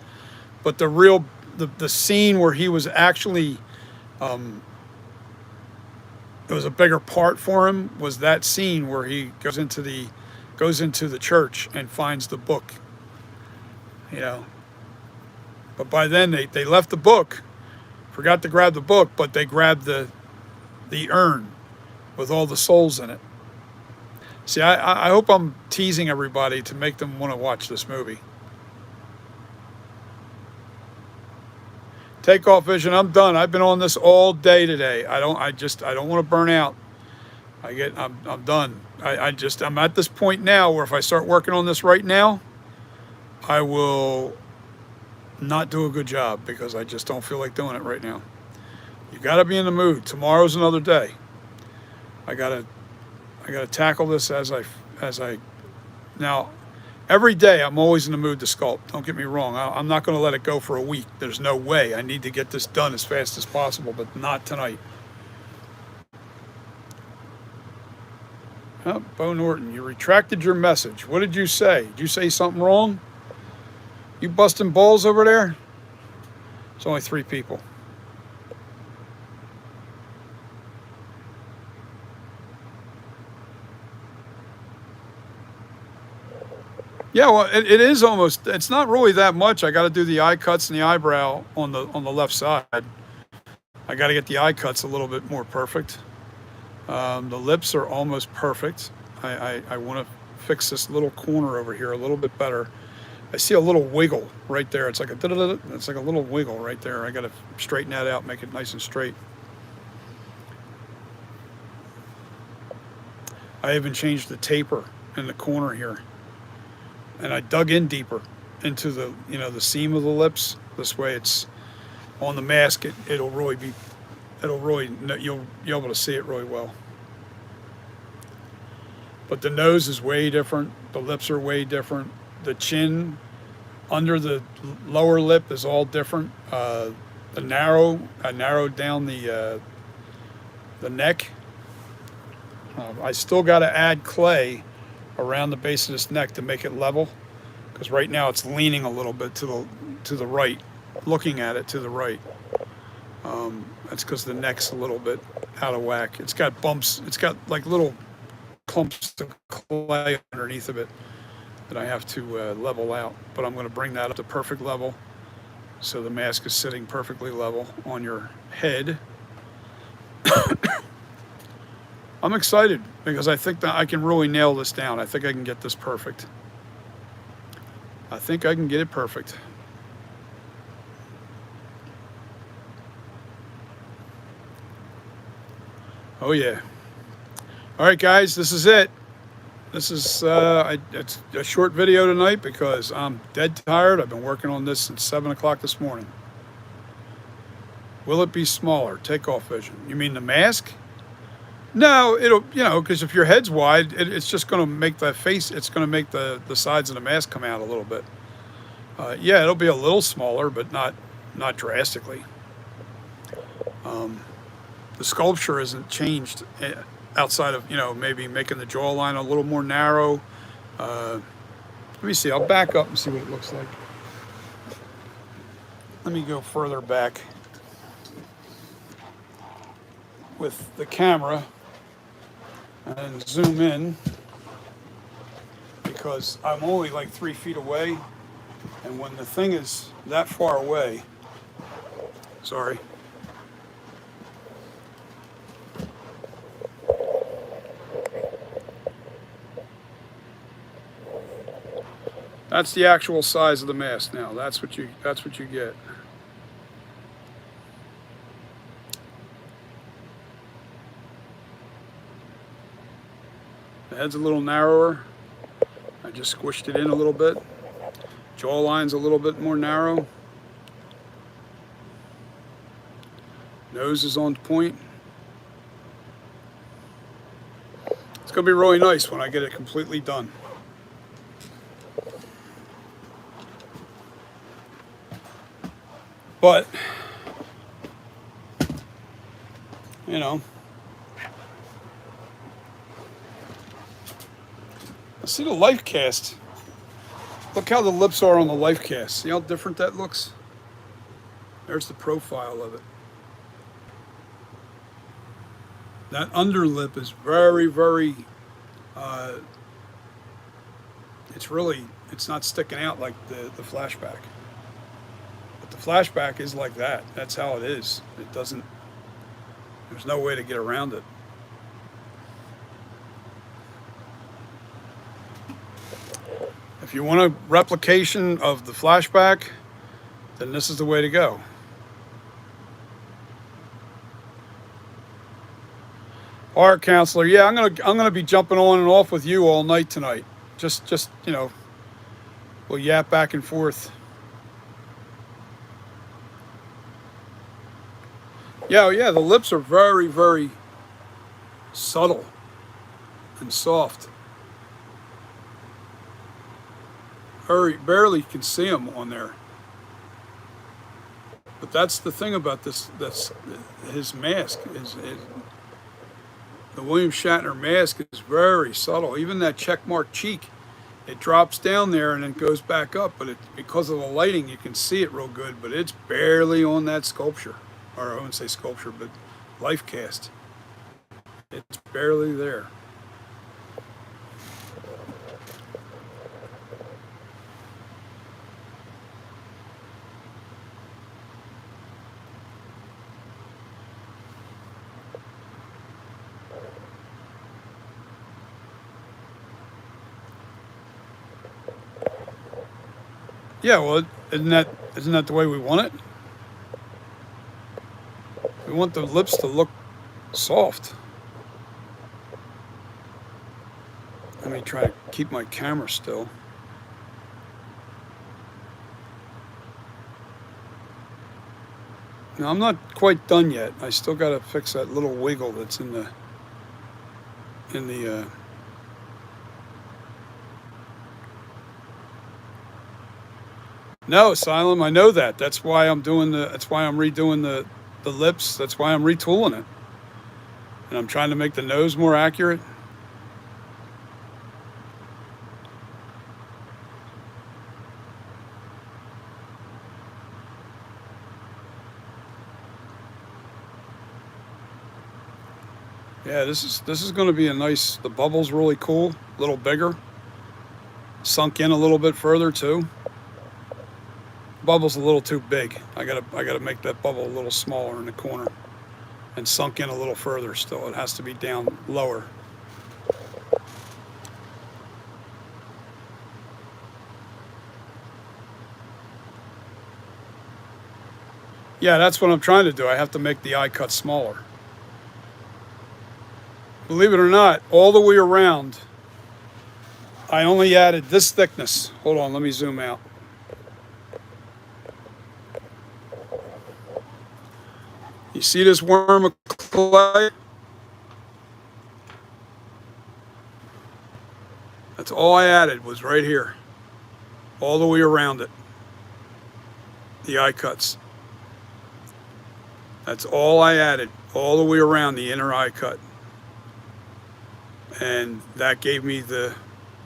but the scene where he was actually, it was a bigger part for him, was that scene where he goes into the church and finds the book. But by then they left the book, forgot to grab the book, but they grabbed the urn with all the souls in it. See, I hope I'm teasing everybody to make them want to watch this movie. Takeoff Vision, I'm done. I've been on this all day today. I don't want to burn out. I'm done. I'm at this point now where if I start working on this right now, I will not do a good job because I just don't feel like doing it right now. You got to be in the mood. Tomorrow's another day. I gotta tackle this as I now. Every day I'm always in the mood to sculpt. Don't get me wrong. I'm not going to let it go for a week. There's no way. I need to get this done as fast as possible, but not tonight. Oh, Bo Norton, you retracted your message. What did you say? Did you say something wrong? You busting balls over there? It's only 3 people. Yeah, well, it is almost. It's not really that much. I got to do the eye cuts and the eyebrow on the left side. I got to get the eye cuts a little bit more perfect. The lips are almost perfect. I want to fix this little corner over here a little bit better. I see a little wiggle right there. It's like a little wiggle right there. I got to straighten that out, make it nice and straight. I even changed the taper in the corner here, and I dug in deeper into the the seam of the lips. This way, it's on the mask. It'll really be, you'll be able to see it really well. But the nose is way different. The lips are way different. The chin under the lower lip is all different. I narrowed down the neck. I still got to add clay around the base of this neck to make it level, because right now it's leaning a little bit to the right, looking at it to the right. That's because the neck's a little bit out of whack. It's got bumps. It's got like little clumps of clay underneath of it that I have to level out. But I'm going to bring that up to perfect level, so the mask is sitting perfectly level on your head. I'm excited because I think that I can really nail this down. I think I can get this perfect. I think I can get it perfect. Oh yeah. All right, guys, this is it. This is it's a short video tonight because I'm dead tired. I've been working on this since 7 o'clock this morning. Will it be smaller? Takeoff vision. You mean the mask? No, it'll, because if your head's wide, it's just going to make the face, it's going to make the sides of the mask come out a little bit. Yeah, it'll be a little smaller, but not drastically. The sculpture isn't changed outside of, maybe making the jawline a little more narrow. Let me see, I'll back up and see what it looks like. Let me go further back with the camera and zoom in, because I'm only like 3 feet away, and when the thing is that far away, sorry, that's the actual size of the mask now. That's what you get. The head's a little narrower. I just squished it in a little bit. Jawline's a little bit more narrow. Nose is on point. It's gonna be really nice when I get it completely done. But, see the life cast. Look how the lips are on the life cast. See how different that looks? There's the profile of it. That underlip is very, very, it's not sticking out like the flashback. But the flashback is like that. That's how it is. There's no way to get around it. If you want a replication of the flashback, then this is the way to go. Art counselor, yeah, I'm gonna be jumping on and off with you all night tonight. Just we'll yap back and forth. Yeah, the lips are very, very subtle and soft. Barely can see them on there. But that's the thing about this. That's his mask. The William Shatner mask is very subtle. Even that checkmark cheek, it drops down there and then goes back up. But because of the lighting, you can see it real good. But it's barely on that sculpture, or I wouldn't say sculpture, but life cast. It's barely there. Yeah, well, isn't that the way we want it? We want the lips to look soft. Let me try to keep my camera still. Now, I'm not quite done yet. I still got to fix that little wiggle that's in the No, Asylum, I know that. That's why I'm redoing the lips. That's why I'm retooling it. And I'm trying to make the nose more accurate. Yeah, this is going to be a nice. The bubble's really cool, a little bigger, sunk in a little bit further too. Bubble's a little too big. I gotta make that bubble a little smaller in the corner, and sunk in a little further. Still, it has to be down lower. Yeah, that's what I'm trying to do. I have to make the eye cut smaller. Believe it or not, all the way around, I only added this thickness. Hold on, let me zoom out. You see this worm of clay? That's all I added, was right here. All the way around it. The eye cuts. That's all I added, all the way around the inner eye cut. And that gave me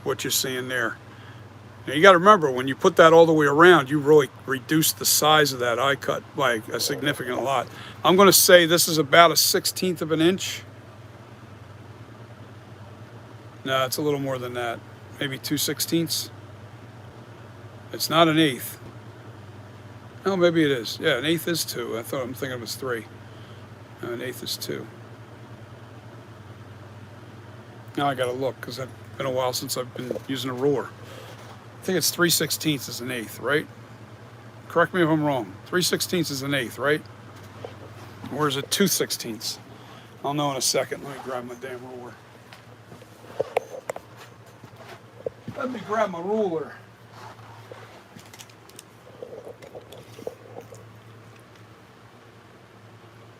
what you're seeing there. Now you got to remember, when you put that all the way around, you really reduce the size of that eye cut by a significant lot. I'm going to say this is about a 1/16 of an inch. No, it's a little more than that. Maybe 2/16. It's not an eighth. Oh, maybe it is. Yeah, an eighth is 2. I'm thinking it was 3. No, an eighth is 2. Now I got to look, because it's been a while since I've been using a ruler. I think it's 3/16 is an eighth, right? Correct me if I'm wrong. 3/16 is an eighth, right? Or is it 2/16? I'll know in a second. Let me grab my damn ruler. Let me grab my ruler.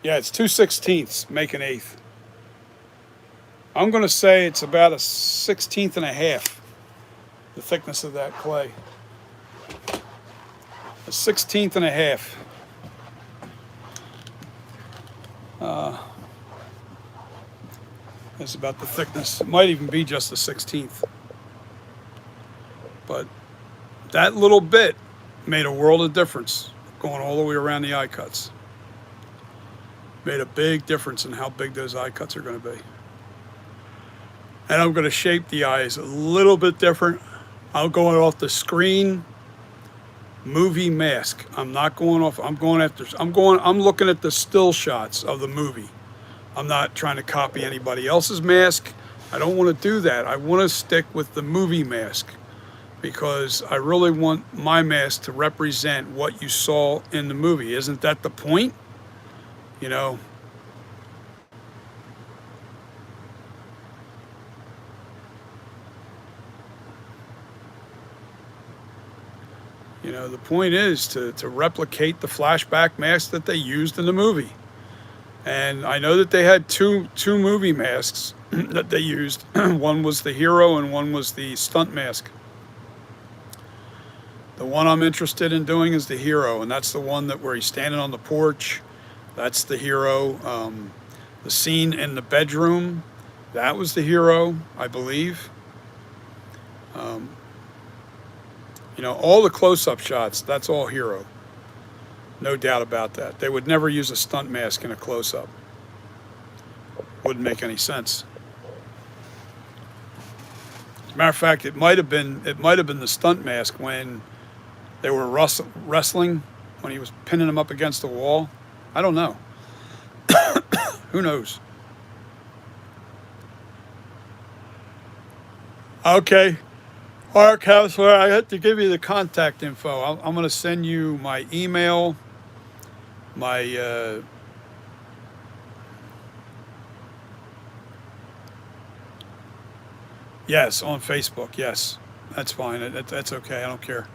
Yeah, it's 2/16, make an eighth. I'm going to say it's about a 1/16 and a half, the thickness of that clay. A 1/16 and a half. That's about the thickness. It might even be just a 1/16. But that little bit made a world of difference, going all the way around the eye cuts. Made a big difference in how big those eye cuts are going to be. And I'm going to shape the eyes a little bit different. I'm going off the screen movie mask. I'm not going off. I'm looking at the still shots of the movie. I'm not trying to copy anybody else's mask. I don't want to do that. I want to stick with the movie mask, because I really want my mask to represent what you saw in the movie. Isn't that the point? You know, the point is to replicate the flashback mask that they used in the movie. And I know that they had two movie masks that they used. One was the hero and one was the stunt mask. The one I'm interested in doing is the hero, and that's the one where he's standing on the porch. That's the hero. The scene in the bedroom, that was the hero, I believe. All the close-up shots, that's all hero. No doubt about that. They would never use a stunt mask in a close-up. Wouldn't make any sense. As a matter of fact, it might have been the stunt mask when they were wrestling, when he was pinning him up against the wall. I don't know. Who knows? Okay. All right, counselor, I have to give you the contact info. I'm going to send you my email, my Yes, on Facebook. Yes, that's fine. That's okay. I don't care.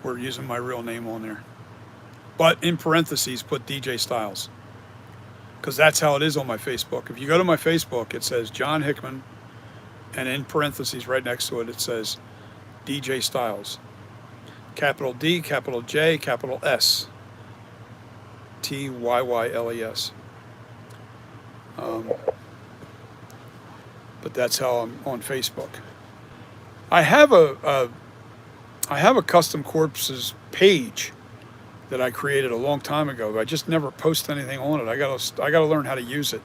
We're using my real name on there. But in parentheses, put DJ Styles, because that's how it is on my Facebook. If you go to my Facebook, it says John Hickman, and in parentheses right next to it, it says DJ Styles. Capital D, capital J, capital S, Tyyyles. Um, but that's how I'm on Facebook. I have a custom corpses page that I created a long time ago. But I just never post anything on it. I gotta learn how to use it.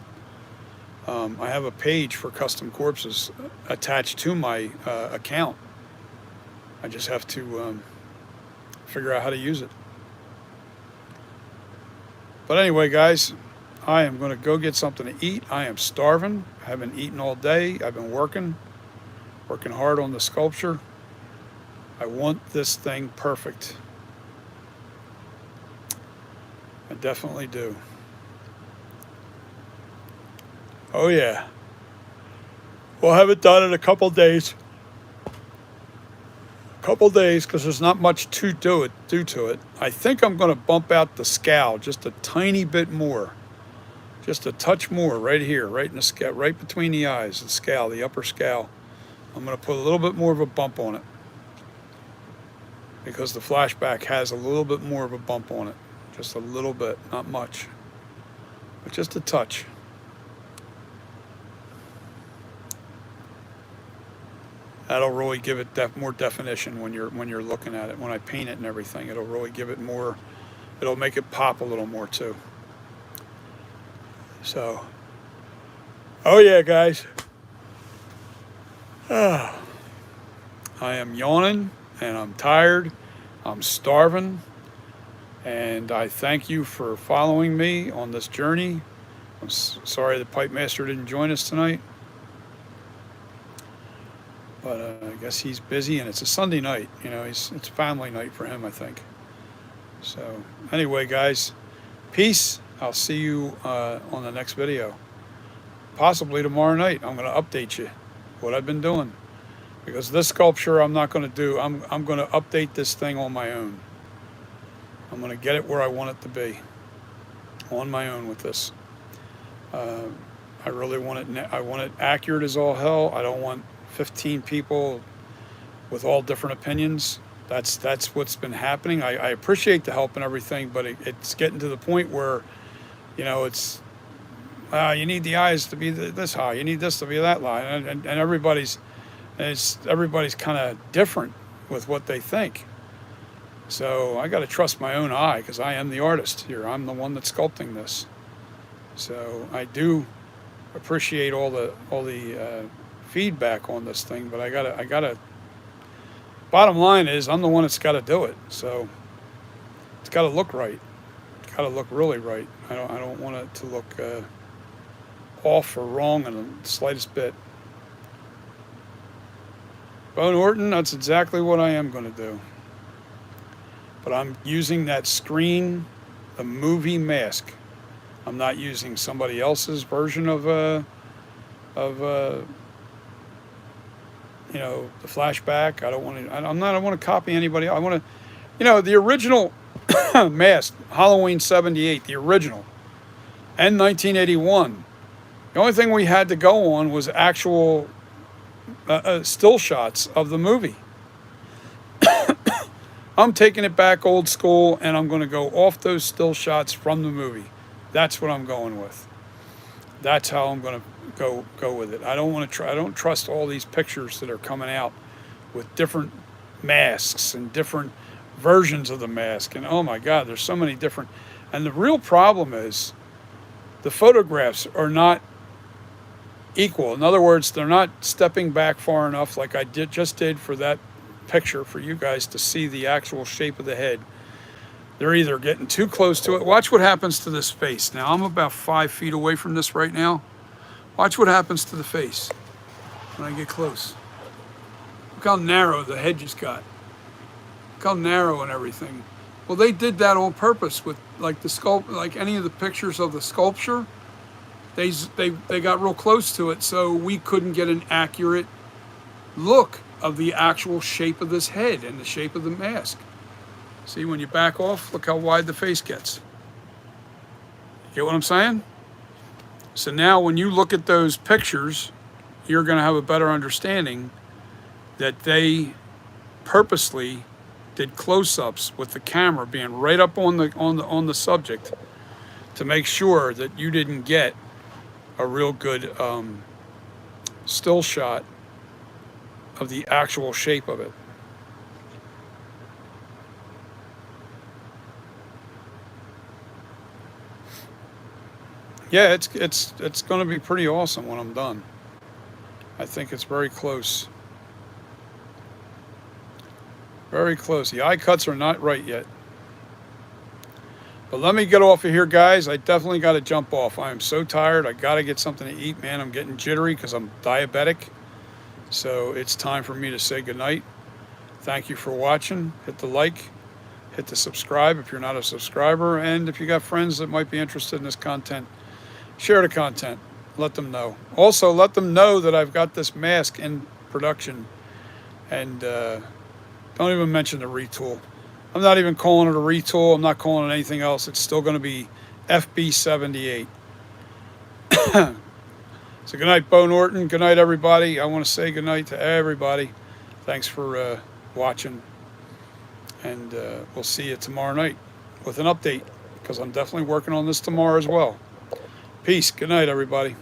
I have a page for custom corpses attached to my account. I just have to figure out how to use it. But anyway, guys, I am going to go get something to eat. I am starving. I haven't eaten all day. I've been working hard on the sculpture. I want this thing perfect. I definitely do. Oh yeah. We'll have it done in a couple days. Because there's not much to do to it. I think I'm going to bump out the scowl just a tiny bit more. Just a touch more right here, right in the scowl, right between the eyes, the scowl, the upper scowl. I'm going to put a little bit more of a bump on it, because the flashback has a little bit more of a bump on it. Just a little bit, not much, but just a touch. That'll really give it more definition when you're looking at it. When I paint it and everything, it'll really give it more. It'll make it pop a little more too. So, oh yeah, guys. I am yawning and I'm tired. I'm starving, and I thank you for following me on this journey. I'm sorry the Pipe Master didn't join us tonight. But I guess he's busy, and it's a Sunday night. You know, it's family night for him, I think. So anyway, guys, peace. I'll see you on the next video. Possibly tomorrow night. I'm going to update you what I've been doing, because this sculpture I'm not going to do. I'm going to update this thing on my own. I'm going to get it where I want it to be on my own with this. I really want it. I want it accurate as all hell. I don't want 15 people with all different opinions. That's what's been happening. I appreciate the help and everything, but it's getting to the point where, you know, it's you need the eyes to be this high, you need this to be that high, and everybody's kind of different with what they think. So I got to trust my own eye, because I am the artist here. I'm the one that's sculpting this. So I do appreciate all the feedback on this thing, but I gotta bottom line is I'm the one that's got to do it. So it's got to look right. It's got to look really right. I don't want it to look off or wrong in the slightest bit. Bo Norton, that's exactly what I am going to do. But I'm using that screen, the movie mask. I'm not using somebody else's version of you know, the flashback. I don't want to copy anybody. I want to, you know, the original mask, Halloween '78, the original, and 1981. The only thing we had to go on was actual still shots of the movie. I'm taking it back old school, and I'm going to go off those still shots from the movie. That's what I'm going with. That's how I'm going to go with it. I don't want to try. I don't trust all these pictures that are coming out with different masks and different versions of the mask. And oh my God, there's so many different. And the real problem is the photographs are not equal. In other words, they're not stepping back far enough, like I just did for that picture, for you guys to see the actual shape of the head. They're either getting too close to it. Watch what happens to this face. Now I'm about 5 feet away from this right now. Watch what happens to the face when I get close. Look how narrow the head just got. Look how narrow and everything. Well, they did that on purpose with like the like any of the pictures of the sculpture. they got real close to it, so we couldn't get an accurate look of the actual shape of this head and the shape of the mask. See, when you back off, look how wide the face gets. Get what I'm saying? So now when you look at those pictures, you're going to have a better understanding that they purposely did close-ups with the camera being right up on the subject to make sure that you didn't get a real good still shot of the actual shape of it. Yeah, it's going to be pretty awesome when I'm done. I think it's very close. Very close. The eye cuts are not right yet. But let me get off of here, guys. I definitely got to jump off. I am so tired. I got to get something to eat, man. I'm getting jittery because I'm diabetic. So it's time for me to say goodnight. Thank you for watching. Hit the like. Hit the subscribe if you're not a subscriber. And if you got friends that might be interested in this content, share the content. Let them know. Also, let them know that I've got this mask in production. And don't even mention the retool. I'm not even calling it a retool. I'm not calling it anything else. It's still going to be FB78. So good night, Bo Norton. Good night, everybody. I want to say good night to everybody. Thanks for watching. And we'll see you tomorrow night with an update, because I'm definitely working on this tomorrow as well. Peace. Good night, everybody.